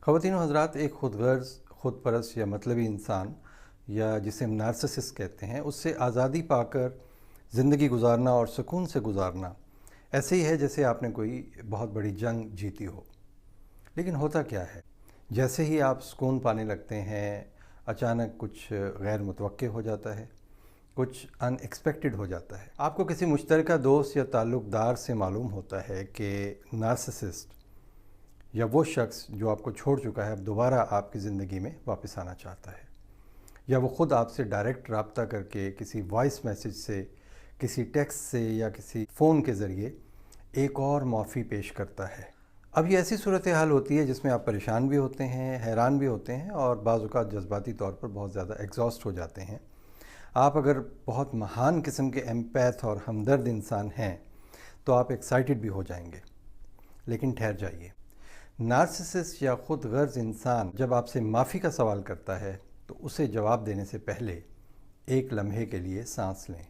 خواتین و حضرات، ایک خود غرض، خود پرست یا مطلبی انسان یا جسے ہم نارسسسٹ کہتے ہیں، اس سے آزادی پا کر زندگی گزارنا اور سکون سے گزارنا ایسے ہی ہے جیسے آپ نے کوئی بہت بڑی جنگ جیتی ہو۔ لیکن ہوتا کیا ہے، جیسے ہی آپ سکون پانے لگتے ہیں اچانک کچھ غیر متوقع ہو جاتا ہے، کچھ ان ایکسپیکٹڈ ہو جاتا ہے۔ آپ کو کسی مشترکہ دوست یا تعلق دار سے معلوم ہوتا ہے کہ نارسسسٹ یا وہ شخص جو آپ کو چھوڑ چکا ہے اب دوبارہ آپ کی زندگی میں واپس آنا چاہتا ہے، یا وہ خود آپ سے ڈائریکٹ رابطہ کر کے کسی وائس میسج سے، کسی ٹیکسٹ سے یا کسی فون کے ذریعے ایک اور معافی پیش کرتا ہے۔ اب یہ ایسی صورتحال ہوتی ہے جس میں آپ پریشان بھی ہوتے ہیں، حیران بھی ہوتے ہیں اور بعض اوقات جذباتی طور پر بہت زیادہ ایگزاسٹ ہو جاتے ہیں۔ آپ اگر بہت مہان قسم کے ایمپیتھ اور ہمدرد انسان ہیں تو آپ ایکسائٹڈ بھی ہو جائیں گے، لیکن ٹھہر جائیے۔ نارسسسٹ یا خود غرض انسان جب آپ سے معافی کا سوال کرتا ہے تو اسے جواب دینے سے پہلے ایک لمحے کے لیے سانس لیں۔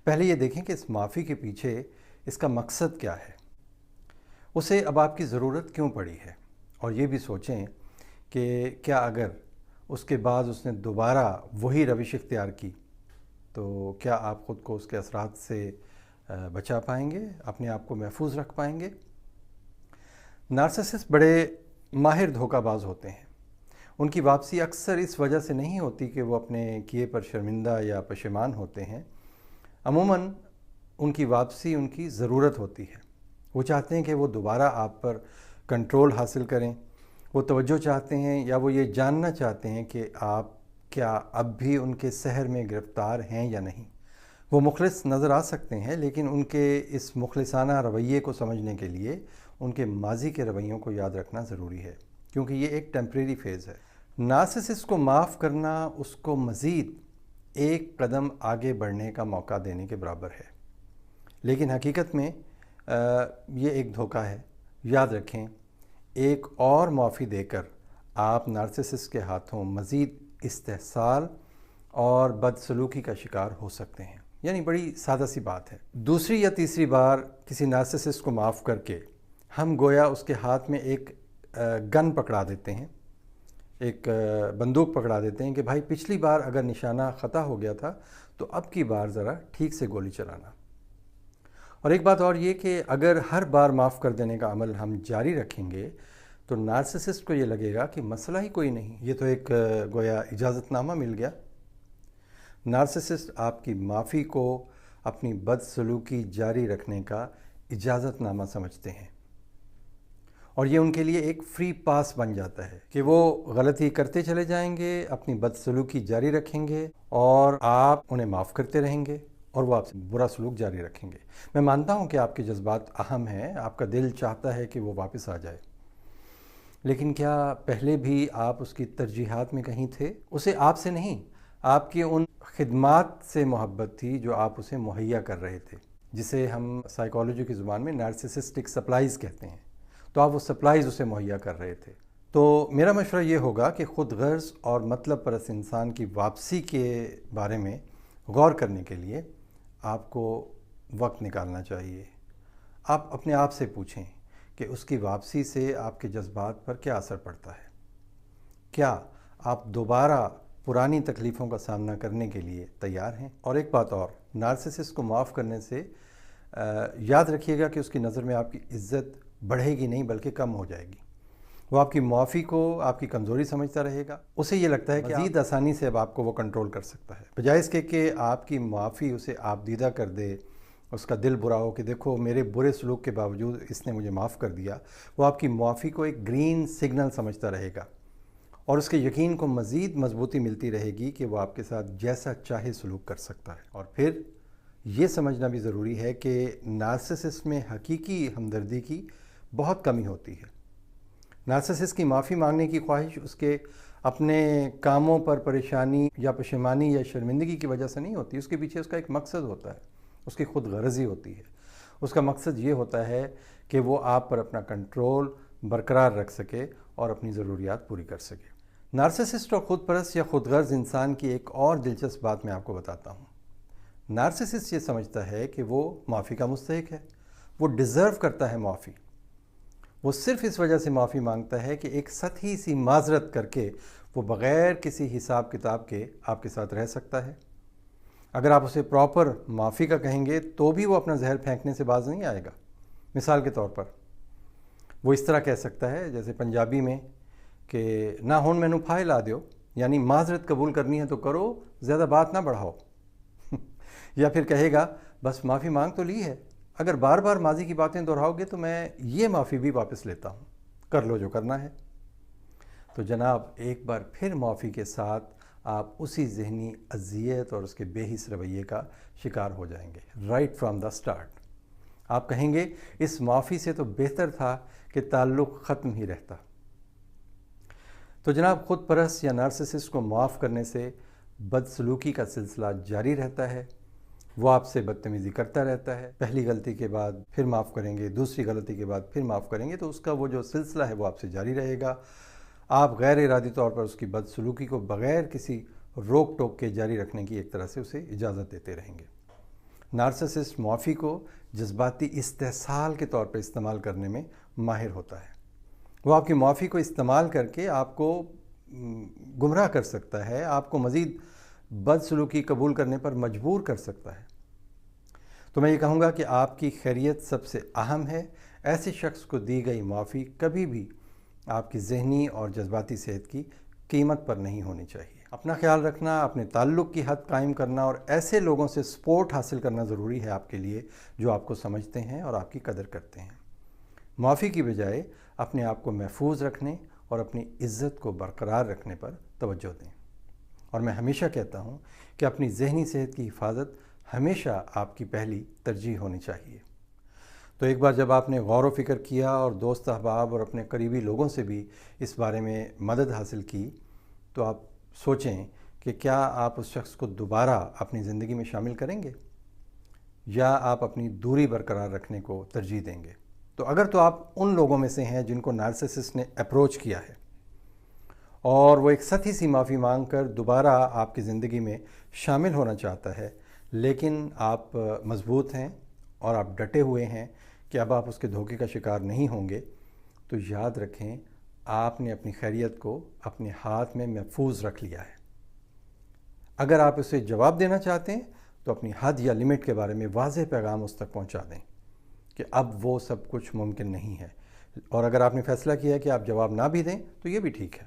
پہلے یہ دیکھیں کہ اس معافی کے پیچھے اس کا مقصد کیا ہے، اسے اب آپ کی ضرورت کیوں پڑی ہے، اور یہ بھی سوچیں کہ کیا اگر اس کے بعد اس نے دوبارہ وہی روش اختیار کی تو کیا آپ خود کو اس کے اثرات سے بچا پائیں گے، اپنے آپ کو محفوظ رکھ پائیں گے۔ نارسسسٹ بڑے ماہر دھوکہ باز ہوتے ہیں۔ ان کی واپسی اکثر اس وجہ سے نہیں ہوتی کہ وہ اپنے کیے پر شرمندہ یا پشیمان ہوتے ہیں۔ عموماً ان کی واپسی ان کی ضرورت ہوتی ہے۔ وہ چاہتے ہیں کہ وہ دوبارہ آپ پر کنٹرول حاصل کریں، وہ توجہ چاہتے ہیں، یا وہ یہ جاننا چاہتے ہیں کہ آپ کیا اب بھی ان کے سحر میں گرفتار ہیں یا نہیں۔ وہ مخلص نظر آ سکتے ہیں، لیکن ان کے اس مخلصانہ رویے کو سمجھنے کے لیے ان کے ماضی کے رویوں کو یاد رکھنا ضروری ہے، کیونکہ یہ ایک ٹیمپریری فیز ہے۔ نارسسسٹ کو معاف کرنا اس کو مزید ایک قدم آگے بڑھنے کا موقع دینے کے برابر ہے، لیکن حقیقت میں یہ ایک دھوکہ ہے۔ یاد رکھیں، ایک اور معافی دے کر آپ نارسسسٹ کے ہاتھوں مزید استحصال اور بدسلوکی کا شکار ہو سکتے ہیں۔ یعنی بڑی سادہ سی بات ہے، دوسری یا تیسری بار کسی نارسسسٹ کو معاف کر کے ہم گویا اس کے ہاتھ میں ایک گن پکڑا دیتے ہیں، ایک بندوق پکڑا دیتے ہیں کہ بھائی پچھلی بار اگر نشانہ خطا ہو گیا تھا تو اب کی بار ذرا ٹھیک سے گولی چلانا۔ اور ایک بات اور یہ کہ اگر ہر بار معاف کر دینے کا عمل ہم جاری رکھیں گے تو نارسسسٹ کو یہ لگے گا کہ مسئلہ ہی کوئی نہیں، یہ تو ایک گویا اجازت نامہ مل گیا۔ نارسسسٹ آپ کی معافی کو اپنی بدسلوکی جاری رکھنے کا اجازت نامہ سمجھتے ہیں، اور یہ ان کے لیے ایک فری پاس بن جاتا ہے کہ وہ غلطی کرتے چلے جائیں گے، اپنی بدسلوکی جاری رکھیں گے، اور آپ انہیں معاف کرتے رہیں گے اور وہ آپ سے برا سلوک جاری رکھیں گے۔ میں مانتا ہوں کہ آپ کے جذبات اہم ہیں، آپ کا دل چاہتا ہے کہ وہ واپس آ جائے، لیکن کیا پہلے بھی آپ اس کی ترجیحات میں کہیں تھے؟ اسے آپ سے نہیں، آپ کی ان خدمات سے محبت تھی جو آپ اسے مہیا کر رہے تھے، جسے ہم سائیکالوجی کی زبان میں نارسسسٹک سپلائز کہتے ہیں۔ تو آپ وہ سپلائز اسے مہیا کر رہے تھے۔ تو میرا مشورہ یہ ہوگا کہ خود غرض اور مطلب پرست انسان کی واپسی کے بارے میں غور کرنے کے لیے آپ کو وقت نکالنا چاہیے۔ آپ اپنے آپ سے پوچھیں کہ اس کی واپسی سے آپ کے جذبات پر کیا اثر پڑتا ہے۔ کیا آپ دوبارہ پرانی تکلیفوں کا سامنا کرنے کے لیے تیار ہیں؟ اور ایک بات اور، نارسسسٹ کو معاف کرنے سے یاد رکھیے گا کہ اس کی نظر میں آپ کی عزت بڑھے گی نہیں بلکہ کم ہو جائے گی۔ وہ آپ کی معافی کو آپ کی کمزوری سمجھتا رہے گا، اسے یہ لگتا ہے کہ مزید آسانی سے اب آپ کو وہ کنٹرول کر سکتا ہے، بجائے اس کے کہ آپ کی معافی اسے آپ دیدہ کر دے، اس کا دل برا ہو کہ دیکھو میرے برے سلوک کے باوجود اس نے مجھے معاف کر دیا۔ وہ آپ کی معافی کو ایک گرین سگنل سمجھتا رہے گا، اور اس کے یقین کو مزید مضبوطی ملتی رہے گی کہ وہ آپ کے ساتھ جیسا چاہے سلوک کر سکتا ہے۔ اور پھر یہ سمجھنا بھی ضروری ہے کہ نارسسسٹ میں حقیقی ہمدردی کی بہت کمی ہوتی ہے۔ نارسسسٹ کی معافی مانگنے کی خواہش اس کے اپنے کاموں پر پریشانی یا پشیمانی یا شرمندگی کی وجہ سے نہیں ہوتی، اس کے پیچھے اس کا ایک مقصد ہوتا ہے، اس کی خود غرضی ہوتی ہے۔ اس کا مقصد یہ ہوتا ہے کہ وہ آپ پر اپنا کنٹرول برقرار رکھ سکے اور اپنی ضروریات پوری کر سکے۔ نارسسسٹ اور خود پرست یا خود غرض انسان کی ایک اور دلچسپ بات میں آپ کو بتاتا ہوں۔ نارسسسٹ یہ سمجھتا ہے کہ وہ معافی کا مستحق ہے، وہ ڈیزرو کرتا ہے معافی۔ وہ صرف اس وجہ سے معافی مانگتا ہے کہ ایک سطحی سی معذرت کر کے وہ بغیر کسی حساب کتاب کے آپ کے ساتھ رہ سکتا ہے۔ اگر آپ اسے پراپر معافی کا کہیں گے تو بھی وہ اپنا زہر پھینکنے سے باز نہیں آئے گا۔ مثال کے طور پر وہ اس طرح کہہ سکتا ہے جیسے پنجابی میں کہ نہ ہون مینوں پھائے لا دیو، یعنی معذرت قبول کرنی ہے تو کرو، زیادہ بات نہ بڑھاؤ۔ یا پھر کہے گا بس معافی مانگ تو لی ہے، اگر بار بار ماضی کی باتیں دہراؤ گے تو میں یہ معافی بھی واپس لیتا ہوں، کر لو جو کرنا ہے۔ تو جناب ایک بار پھر معافی کے ساتھ آپ اسی ذہنی اذیت اور اس کے بے حس رویے کا شکار ہو جائیں گے رائٹ فرام دا سٹارٹ۔ آپ کہیں گے اس معافی سے تو بہتر تھا کہ تعلق ختم ہی رہتا۔ تو جناب خود پرست یا نارسسسٹ کو معاف کرنے سے بدسلوکی کا سلسلہ جاری رہتا ہے، وہ آپ سے بدتمیزی کرتا رہتا ہے، پہلی غلطی کے بعد پھر معاف کریں گے، دوسری غلطی کے بعد پھر معاف کریں گے، تو اس کا وہ جو سلسلہ ہے وہ آپ سے جاری رہے گا۔ آپ غیر ارادی طور پر اس کی بدسلوکی کو بغیر کسی روک ٹوک کے جاری رکھنے کی ایک طرح سے اسے اجازت دیتے رہیں گے۔ نارسسسٹ معافی کو جذباتی استحصال کے طور پر استعمال کرنے میں ماہر ہوتا ہے۔ وہ آپ کی معافی کو استعمال کر کے آپ کو گمراہ کر سکتا ہے، آپ کو مزید بدسلوکی قبول کرنے پر مجبور کر سکتا ہے۔ تو میں یہ کہوں گا کہ آپ کی خیریت سب سے اہم ہے۔ ایسے شخص کو دی گئی معافی کبھی بھی آپ کی ذہنی اور جذباتی صحت کی قیمت پر نہیں ہونی چاہیے۔ اپنا خیال رکھنا، اپنے تعلق کی حد قائم کرنا اور ایسے لوگوں سے سپورٹ حاصل کرنا ضروری ہے آپ کے لیے جو آپ کو سمجھتے ہیں اور آپ کی قدر کرتے ہیں۔ معافی کی بجائے اپنے آپ کو محفوظ رکھنے اور اپنی عزت کو برقرار رکھنے پر توجہ دیں۔ اور میں ہمیشہ کہتا ہوں کہ اپنی ذہنی صحت کی حفاظت ہمیشہ آپ کی پہلی ترجیح ہونی چاہیے۔ تو ایک بار جب آپ نے غور و فکر کیا اور دوست احباب اور اپنے قریبی لوگوں سے بھی اس بارے میں مدد حاصل کی، تو آپ سوچیں کہ کیا آپ اس شخص کو دوبارہ اپنی زندگی میں شامل کریں گے یا آپ اپنی دوری برقرار رکھنے کو ترجیح دیں گے۔ تو اگر تو آپ ان لوگوں میں سے ہیں جن کو نارسسسٹ نے اپروچ کیا ہے اور وہ ایک سطحی سی معافی مانگ کر دوبارہ آپ کی زندگی میں شامل ہونا چاہتا ہے، لیکن آپ مضبوط ہیں اور آپ ڈٹے ہوئے ہیں کہ اب آپ اس کے دھوکے کا شکار نہیں ہوں گے، تو یاد رکھیں آپ نے اپنی خیریت کو اپنے ہاتھ میں محفوظ رکھ لیا ہے۔ اگر آپ اسے جواب دینا چاہتے ہیں تو اپنی حد یا لمٹ کے بارے میں واضح پیغام اس تک پہنچا دیں کہ اب وہ سب کچھ ممکن نہیں ہے، اور اگر آپ نے فیصلہ کیا ہے کہ آپ جواب نہ بھی دیں تو یہ بھی ٹھیک ہے۔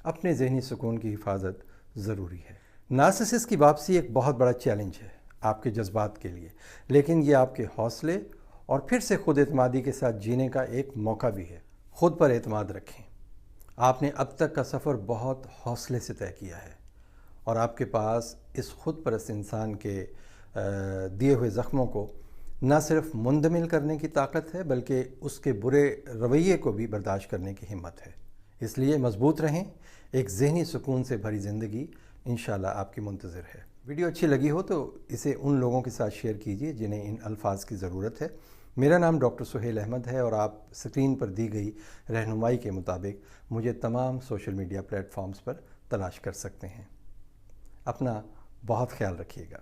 اپنے ذہنی سکون کی حفاظت ضروری ہے۔ نارسسسٹ کی واپسی ایک بہت بڑا چیلنج ہے آپ کے جذبات کے لیے، لیکن یہ آپ کے حوصلے اور پھر سے خود اعتمادی کے ساتھ جینے کا ایک موقع بھی ہے۔ خود پر اعتماد رکھیں۔ آپ نے اب تک کا سفر بہت حوصلے سے طے کیا ہے اور آپ کے پاس اس خود پرست انسان کے دیے ہوئے زخموں کو نہ صرف مندمل کرنے کی طاقت ہے بلکہ اس کے برے رویے کو بھی برداشت کرنے کی ہمت ہے۔ اس لیے مضبوط رہیں۔ ایک ذہنی سکون سے بھری زندگی انشاءاللہ آپ کی منتظر ہے۔ ویڈیو اچھی لگی ہو تو اسے ان لوگوں کے ساتھ شیئر کیجیے جنہیں ان الفاظ کی ضرورت ہے۔ میرا نام ڈاکٹر سہیل احمد ہے اور آپ اسکرین پر دی گئی رہنمائی کے مطابق مجھے تمام سوشل میڈیا پلیٹ فارمز پر تلاش کر سکتے ہیں۔ اپنا بہت خیال رکھیے گا۔